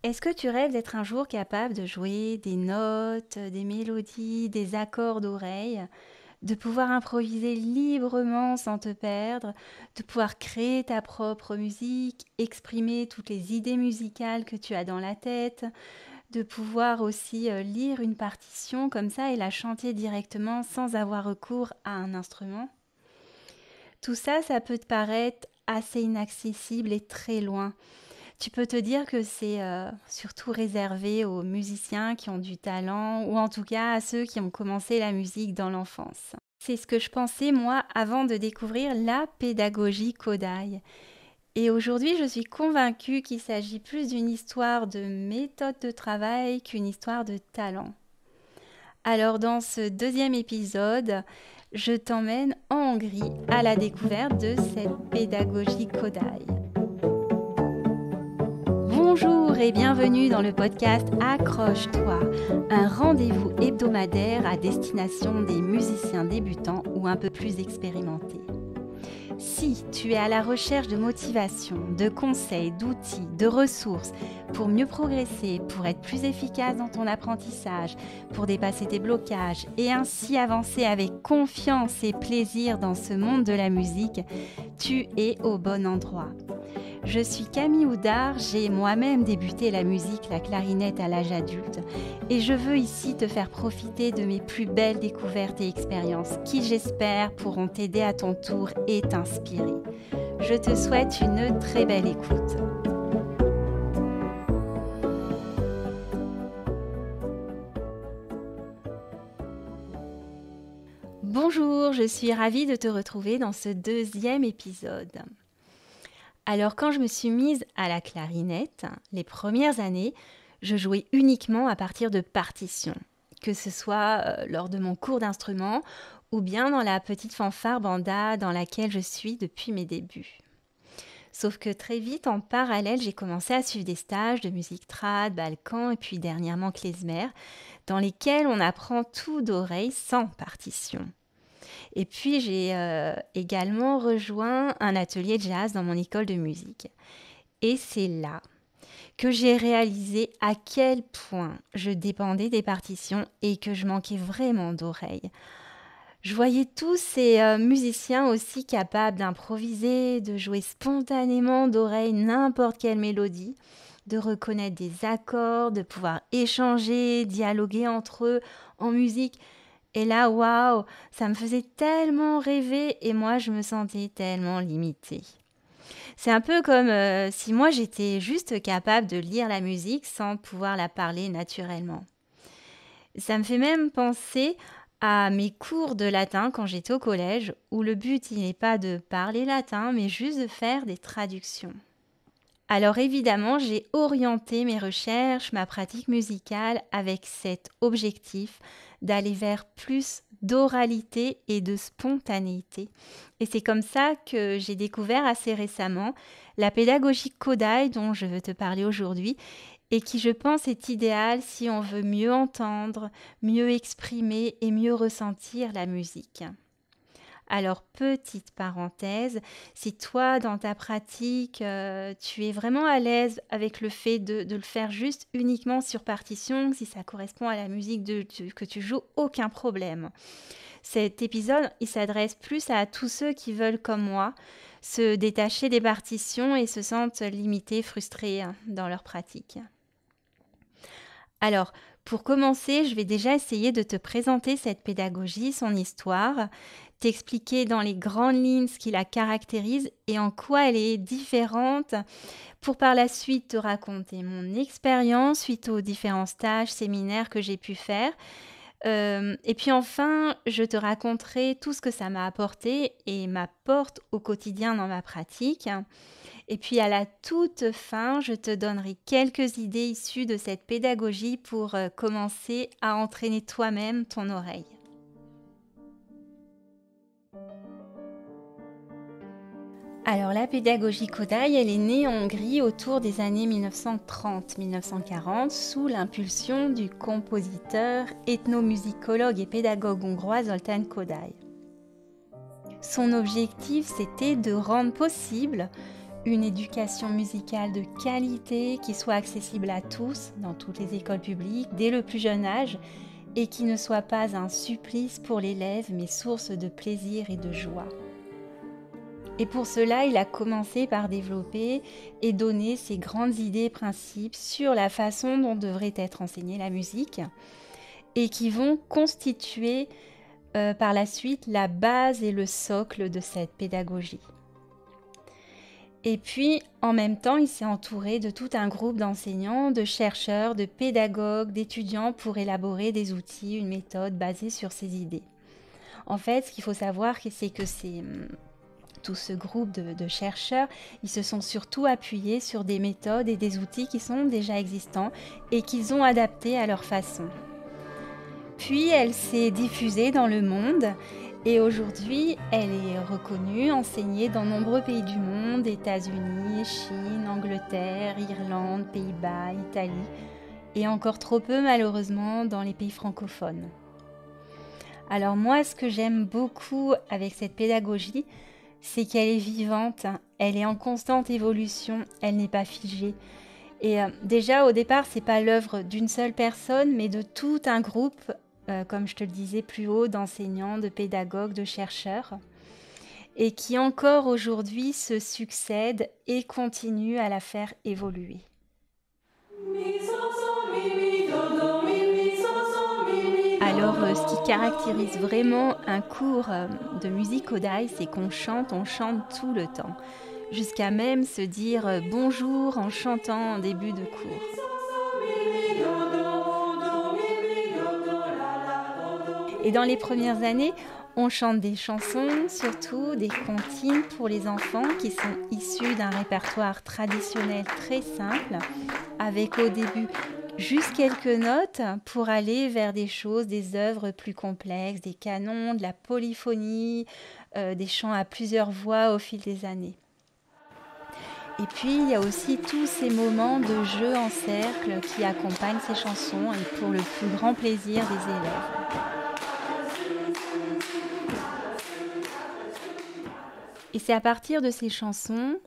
Est-ce que tu rêves d'être un jour capable de jouer des notes, des mélodies, des accords d'oreille, de pouvoir improviser librement sans te perdre, de pouvoir créer ta propre musique, exprimer toutes les idées musicales que tu as dans la tête, de pouvoir aussi lire une partition comme ça et la chanter directement sans avoir recours à un instrument? Tout ça, ça peut te paraître assez inaccessible et très loin. Tu peux te dire que c'est surtout réservé aux musiciens qui ont du talent ou en tout cas à ceux qui ont commencé la musique dans l'enfance. C'est ce que je pensais moi avant de découvrir la pédagogie Kodály. Et aujourd'hui, je suis convaincue qu'il s'agit plus d'une histoire de méthode de travail qu'une histoire de talent. Alors dans ce deuxième épisode, je t'emmène en Hongrie à la découverte de cette pédagogie Kodály. Bonjour et bienvenue dans le podcast Accroche-toi, un rendez-vous hebdomadaire à destination des musiciens débutants ou un peu plus expérimentés. Si tu es à la recherche de motivation, de conseils, d'outils, de ressources pour mieux progresser, pour être plus efficace dans ton apprentissage, pour dépasser tes blocages et ainsi avancer avec confiance et plaisir dans ce monde de la musique, tu es au bon endroit. Je suis Camille Houdard, j'ai moi-même débuté la musique, la clarinette à l'âge adulte et je veux ici te faire profiter de mes plus belles découvertes et expériences qui j'espère pourront t'aider à ton tour et t'inspirer. Je te souhaite une très belle écoute. Bonjour, je suis ravie de te retrouver dans ce deuxième épisode. Alors quand je me suis mise à la clarinette, les premières années, je jouais uniquement à partir de partitions, que ce soit lors de mon cours d'instrument ou bien dans la petite fanfare banda dans laquelle je suis depuis mes débuts. Sauf que très vite, en parallèle, j'ai commencé à suivre des stages de musique trad, balkan et puis dernièrement klezmer, dans lesquels on apprend tout d'oreille sans partition. Et puis, j'ai également rejoint un atelier jazz dans mon école de musique. Et c'est là que j'ai réalisé à quel point je dépendais des partitions et que je manquais vraiment d'oreilles. Je voyais tous ces musiciens aussi capables d'improviser, de jouer spontanément d'oreille n'importe quelle mélodie, de reconnaître des accords, de pouvoir échanger, dialoguer entre eux en musique. Et là, waouh, ça me faisait tellement rêver et moi, je me sentais tellement limitée. C'est un peu comme si moi, j'étais juste capable de lire la musique sans pouvoir la parler naturellement. Ça me fait même penser à mes cours de latin quand j'étais au collège, où le but, il n'est pas de parler latin, mais juste de faire des traductions. Alors évidemment, j'ai orienté mes recherches, ma pratique musicale avec cet objectif d'aller vers plus d'oralité et de spontanéité. Et c'est comme ça que j'ai découvert assez récemment la pédagogie Kodály dont je veux te parler aujourd'hui et qui, je pense, est idéale si on veut mieux entendre, mieux exprimer et mieux ressentir la musique. Alors, petite parenthèse, si toi, dans ta pratique, tu es vraiment à l'aise avec le fait de le faire juste uniquement sur partition, si ça correspond à la musique que tu joues, aucun problème. Cet épisode, il s'adresse plus à tous ceux qui veulent, comme moi, se détacher des partitions et se sentent limités, frustrés dans leur pratique. Alors, pour commencer, je vais déjà essayer de te présenter cette pédagogie, son histoire, t'expliquer dans les grandes lignes ce qui la caractérise et en quoi elle est différente, pour par la suite te raconter mon expérience suite aux différents stages, séminaires que j'ai pu faire. Et puis enfin, je te raconterai tout ce que ça m'a apporté et m'apporte au quotidien dans ma pratique. Et puis à la toute fin, je te donnerai quelques idées issues de cette pédagogie pour commencer à entraîner toi-même ton oreille. Alors la pédagogie Kodály, elle est née en Hongrie autour des années 1930-1940 sous l'impulsion du compositeur, ethnomusicologue et pédagogue hongrois Zoltán Kodály. Son objectif, c'était de rendre possible une éducation musicale de qualité qui soit accessible à tous dans toutes les écoles publiques dès le plus jeune âge et qui ne soit pas un supplice pour l'élève mais source de plaisir et de joie. Et pour cela, il a commencé par développer et donner ses grandes idées et principes sur la façon dont devrait être enseignée la musique et qui vont constituer par la suite la base et le socle de cette pédagogie. Et puis, en même temps, il s'est entouré de tout un groupe d'enseignants, de chercheurs, de pédagogues, d'étudiants pour élaborer des outils, une méthode basée sur ces idées. En fait, ce qu'il faut savoir, c'est que tout ce groupe de chercheurs, ils se sont surtout appuyés sur des méthodes et des outils qui sont déjà existants et qu'ils ont adaptés à leur façon. Puis, elle s'est diffusée dans le monde. Et aujourd'hui, elle est reconnue, enseignée dans nombreux pays du monde, États-Unis, Chine, Angleterre, Irlande, Pays-Bas, Italie, et encore trop peu malheureusement dans les pays francophones. Alors moi, ce que j'aime beaucoup avec cette pédagogie, c'est qu'elle est vivante, elle est en constante évolution, elle n'est pas figée. Et déjà au départ, c'est pas l'œuvre d'une seule personne, mais de tout un groupe, comme je te le disais plus haut, d'enseignants, de pédagogues, de chercheurs, et qui encore aujourd'hui se succèdent et continuent à la faire évoluer. Alors, ce qui caractérise vraiment un cours de musique Kodály, c'est qu'on chante tout le temps, jusqu'à même se dire bonjour en chantant en début de cours. Et dans les premières années, on chante des chansons, surtout des comptines pour les enfants qui sont issus d'un répertoire traditionnel très simple, avec au début juste quelques notes pour aller vers des choses, des œuvres plus complexes, des canons, de la polyphonie, des chants à plusieurs voix au fil des années. Et puis, il y a aussi tous ces moments de jeu en cercle qui accompagnent ces chansons et pour le plus grand plaisir des élèves. Et c'est à partir de ces chansons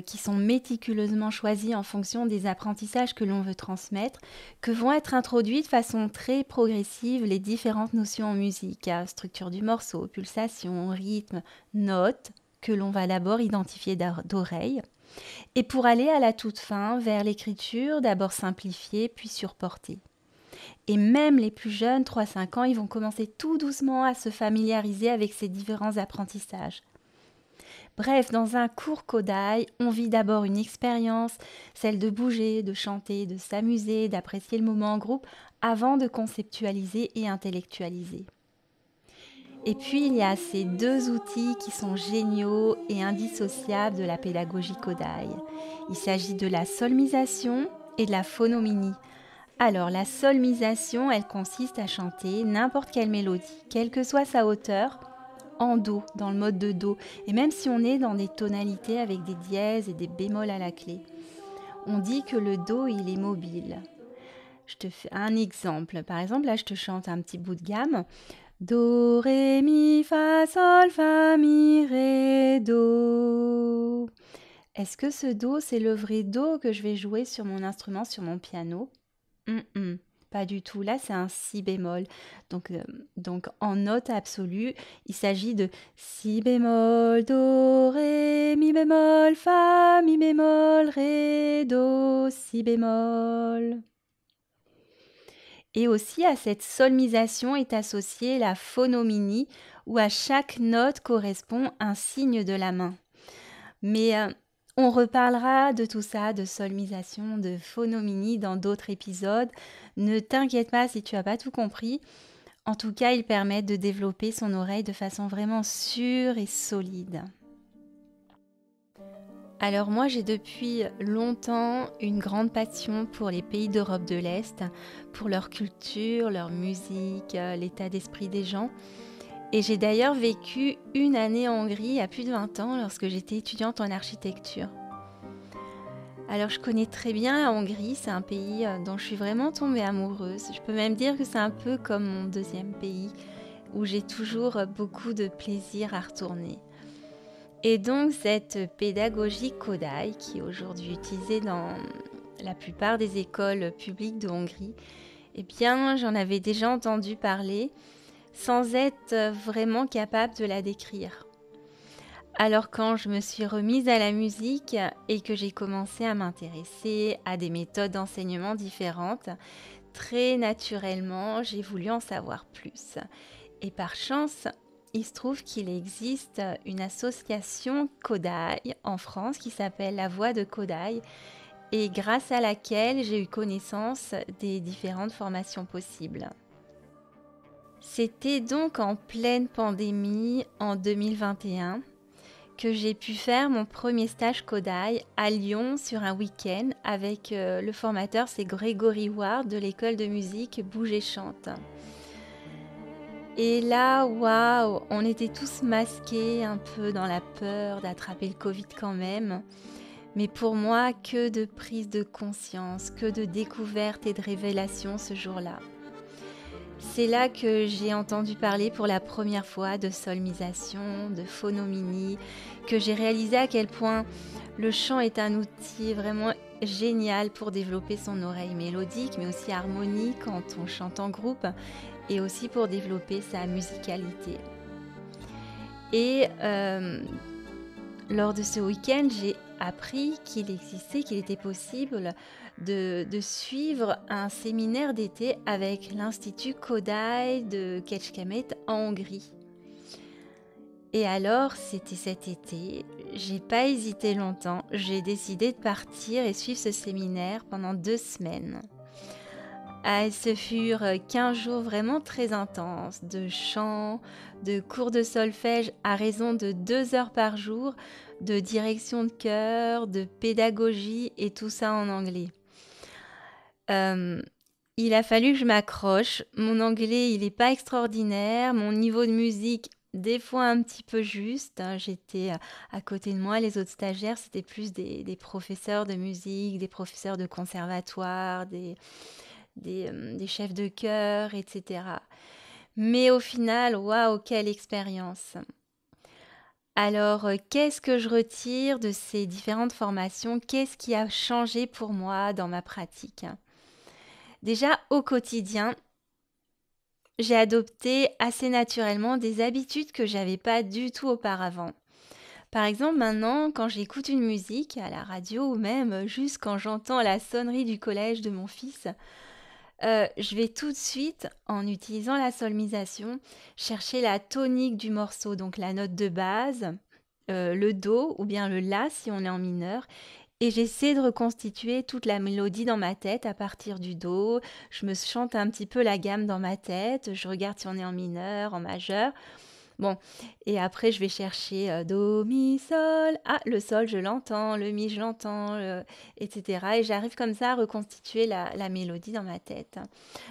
qui sont méticuleusement choisies en fonction des apprentissages que l'on veut transmettre, que vont être introduites de façon très progressive les différentes notions en musique, structure du morceau, pulsation, rythme, notes, que l'on va d'abord identifier d'oreille, et pour aller à la toute fin vers l'écriture, d'abord simplifiée, puis surportée. Et même les plus jeunes, 3-5 ans, ils vont commencer tout doucement à se familiariser avec ces différents apprentissages. Bref, dans un cours Kodály, on vit d'abord une expérience, celle de bouger, de chanter, de s'amuser, d'apprécier le moment en groupe, avant de conceptualiser et intellectualiser. Et puis, il y a ces deux outils qui sont géniaux et indissociables de la pédagogie Kodály. Il s'agit de la solmisation et de la phonomini. Alors, la solmisation, elle consiste à chanter n'importe quelle mélodie, quelle que soit sa hauteur, en do, dans le mode de do, et même si on est dans des tonalités avec des dièses et des bémols à la clé. On dit que le do, il est mobile. Je te fais un exemple. Par exemple, là, je te chante un petit bout de gamme. Do, ré, mi, fa, sol, fa, mi, ré, do. Est-ce que ce do, c'est le vrai do que je vais jouer sur mon instrument, sur mon piano ? Pas du tout. Là, c'est un si bémol. Donc, en note absolue, il s'agit de si bémol, do, ré, mi bémol, fa, mi bémol, ré, do, si bémol. Et aussi, à cette solmisation est associée la phonomini, où à chaque note correspond un signe de la main. Mais on reparlera de tout ça, de solmisation, de phonomini dans d'autres épisodes. Ne t'inquiète pas si tu n'as pas tout compris. En tout cas, ils permettent de développer son oreille de façon vraiment sûre et solide. Alors moi, j'ai depuis longtemps une grande passion pour les pays d'Europe de l'Est, pour leur culture, leur musique, l'état d'esprit des gens. Et j'ai d'ailleurs vécu une année en Hongrie il y a plus de 20 ans lorsque j'étais étudiante en architecture. Alors je connais très bien la Hongrie, c'est un pays dont je suis vraiment tombée amoureuse. Je peux même dire que c'est un peu comme mon deuxième pays où j'ai toujours beaucoup de plaisir à retourner. Et donc cette pédagogie Kodály, qui est aujourd'hui utilisée dans la plupart des écoles publiques de Hongrie, eh bien j'en avais déjà entendu parler sans être vraiment capable de la décrire. Alors quand je me suis remise à la musique et que j'ai commencé à m'intéresser à des méthodes d'enseignement différentes, très naturellement, j'ai voulu en savoir plus. Et par chance, il se trouve qu'il existe une association Kodály en France qui s'appelle La Voix de Kodály et grâce à laquelle j'ai eu connaissance des différentes formations possibles. C'était donc en pleine pandémie en 2021 que j'ai pu faire mon premier stage Kodály à Lyon sur un week-end avec le formateur, c'est Grégory Ward de l'école de musique Bouge et Chante. Et là, waouh, on était tous masqués un peu dans la peur d'attraper le Covid quand même. Mais pour moi, que de prise de conscience, que de découverte et de révélation ce jour-là. C'est là que j'ai entendu parler pour la première fois de solmisation, de phonomini, que j'ai réalisé à quel point le chant est un outil vraiment génial pour développer son oreille mélodique, mais aussi harmonique quand on chante en groupe, et aussi pour développer sa musicalité. Et lors de ce week-end, j'ai appris qu'il était possible de suivre un séminaire d'été avec l'Institut Kodály de Kecskemét en Hongrie. Et alors, c'était cet été, j'ai pas hésité longtemps, j'ai décidé de partir et suivre ce séminaire pendant 2 semaines. Ce furent 15 jours vraiment très intenses, de chant, de cours de solfège à raison de 2 heures par jour, de direction de chœur, de pédagogie et tout ça en anglais. Il a fallu que je m'accroche. Mon anglais, il n'est pas extraordinaire. Mon niveau de musique, des fois un petit peu juste. J'étais à côté de moi, les autres stagiaires, c'était plus des professeurs de musique, des professeurs de conservatoire, des chefs de chœur, etc. Mais au final, waouh, quelle expérience! Alors, qu'est-ce que je retire de ces différentes formations? Qu'est-ce qui a changé pour moi dans ma pratique? Déjà, au quotidien, j'ai adopté assez naturellement des habitudes que j'avais pas du tout auparavant. Par exemple, maintenant, quand j'écoute une musique à la radio ou même juste quand j'entends la sonnerie du collège de mon fils, je vais tout de suite, en utilisant la solmisation, chercher la tonique du morceau, donc la note de base, le do ou bien le la si on est en mineur. Et j'essaie de reconstituer toute la mélodie dans ma tête à partir du do. Je me chante un petit peu la gamme dans ma tête. Je regarde si on est en mineur, en majeur. Bon, et après je vais chercher do, mi, sol. Ah, le sol, je l'entends, le mi, je l'entends, etc. Et j'arrive comme ça à reconstituer la mélodie dans ma tête.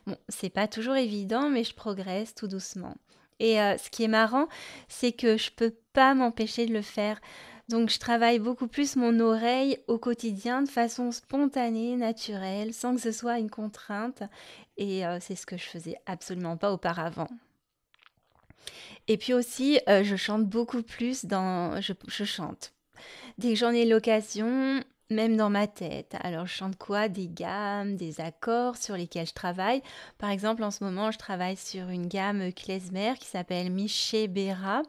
Bon, c'est pas toujours évident, mais je progresse tout doucement. Et ce qui est marrant, c'est que je peux pas m'empêcher de le faire. Donc je travaille beaucoup plus mon oreille au quotidien de façon spontanée, naturelle, sans que ce soit une contrainte. Et c'est ce que je faisais absolument pas auparavant. Et puis aussi, je chante beaucoup plus je chante. Dès que j'en ai l'occasion, même dans ma tête. Alors, je chante quoi? Des gammes, des accords sur lesquels je travaille. Par exemple, en ce moment, je travaille sur une gamme klezmer qui s'appelle Miché Bera.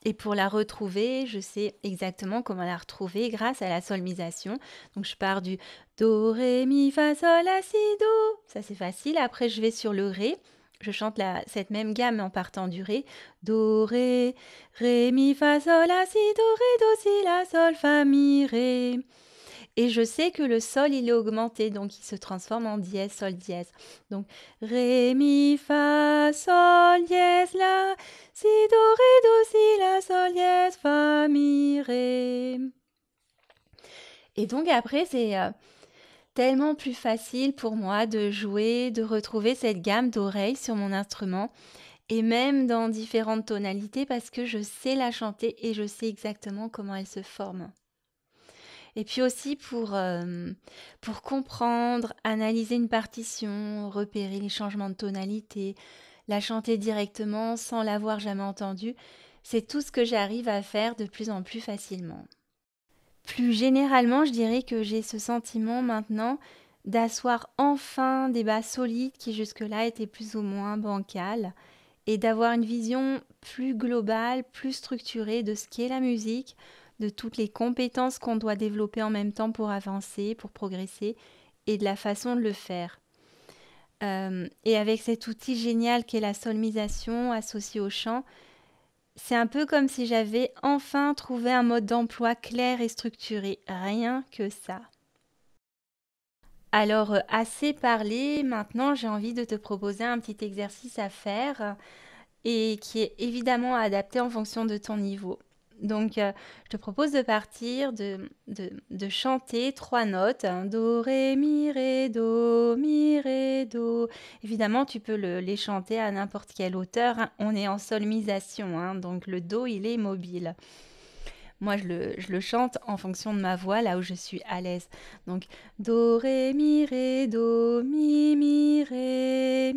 Et pour la retrouver, je sais exactement comment la retrouver grâce à la solmisation. Donc, je pars du do, ré, mi, fa, sol, la, si, do. Ça, c'est facile. Après, je vais sur le ré. Je chante cette même gamme en partant du ré. Do, ré, mi, fa, sol, la, si, do, ré, do, si, la, sol, fa, mi, ré. Et je sais que le sol, il est augmenté, donc il se transforme en dièse, sol, dièse. Donc, ré, mi, fa, sol, dièse, la, si, do, ré, do, si, la, sol, dièse, fa, mi, ré. Et donc après, c'est tellement plus facile pour moi de jouer, de retrouver cette gamme d'oreilles sur mon instrument, et même dans différentes tonalités, parce que je sais la chanter et je sais exactement comment elle se forme. Et puis aussi pour comprendre, analyser une partition, repérer les changements de tonalité, la chanter directement sans l'avoir jamais entendue, C'est tout ce que j'arrive à faire de plus en plus facilement. Plus généralement, je dirais que j'ai ce sentiment maintenant d'asseoir enfin des bases solides qui jusque-là étaient plus ou moins bancales et d'avoir une vision plus globale, plus structurée de ce qu'est la musique, de toutes les compétences qu'on doit développer en même temps pour avancer, pour progresser et de la façon de le faire. Et avec cet outil génial qu'est la solmisation associée au chant, c'est un peu comme si j'avais enfin trouvé un mode d'emploi clair et structuré, rien que ça. Alors, assez parlé, maintenant j'ai envie de te proposer un petit exercice à faire et qui est évidemment adapté en fonction de ton niveau. Donc, je te propose de partir, de chanter 3 notes, hein, do, ré, mi, ré, do. Évidemment, tu peux les chanter à n'importe quelle hauteur, hein. On est en solmisation, hein, donc le do, il est mobile. Moi, je le chante en fonction de ma voix, là où je suis à l'aise. Donc, do, ré, do, mi, ré,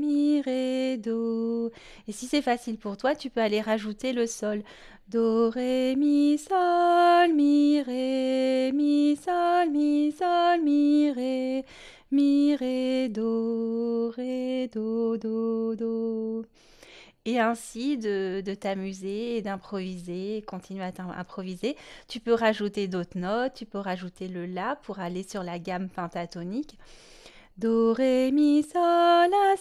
do. Et si c'est facile pour toi, tu peux aller rajouter le sol. Do, ré, mi, sol, mi, sol, mi, ré, do, do. Et ainsi de t'amuser et d'improviser, continuer à improviser. Tu peux rajouter d'autres notes, tu peux rajouter le La pour aller sur la gamme pentatonique. Do, ré, mi, sol, la,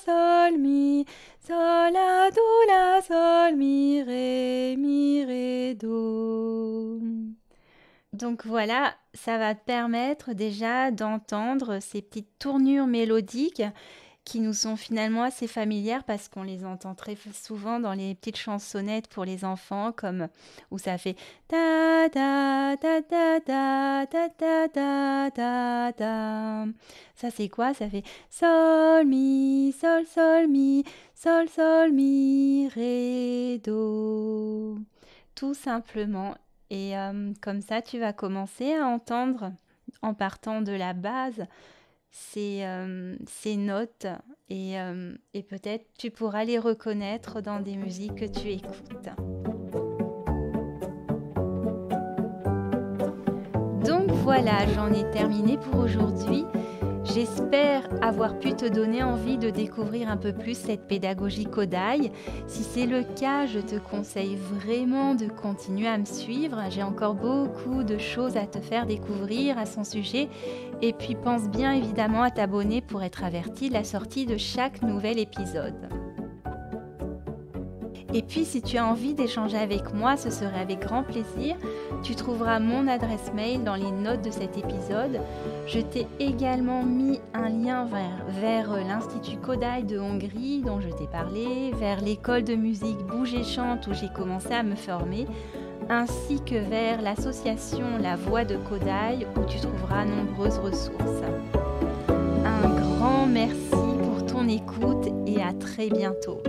do, la, sol, mi, ré, do. Donc voilà, ça va te permettre déjà d'entendre ces petites tournures mélodiques qui nous sont finalement assez familières parce qu'on les entend très souvent dans les petites chansonnettes pour les enfants, comme où ça fait ta ta ta ta ta ta ta ta ta ta. Ça c'est quoi? Ça fait sol mi sol mi ré do. Tout simplement. Et comme ça, tu vas commencer à entendre en partant de la base ces notes et peut-être tu pourras les reconnaître dans des musiques que tu écoutes. Donc voilà, j'en ai terminé pour aujourd'hui. J'espère avoir pu te donner envie de découvrir un peu plus cette pédagogie Kodály. Si c'est le cas, je te conseille vraiment de continuer à me suivre. J'ai encore beaucoup de choses à te faire découvrir à son sujet. Et puis pense bien évidemment à t'abonner pour être averti de la sortie de chaque nouvel épisode. Et puis si tu as envie d'échanger avec moi, ce serait avec grand plaisir. Tu trouveras mon adresse mail dans les notes de cet épisode. Je t'ai également mis un lien vers l'Institut Kodály de Hongrie dont je t'ai parlé, vers l'école de musique Bouge et Chante où j'ai commencé à me former, ainsi que vers l'association La Voix de Kodály où tu trouveras nombreuses ressources. Un grand merci pour ton écoute et à très bientôt.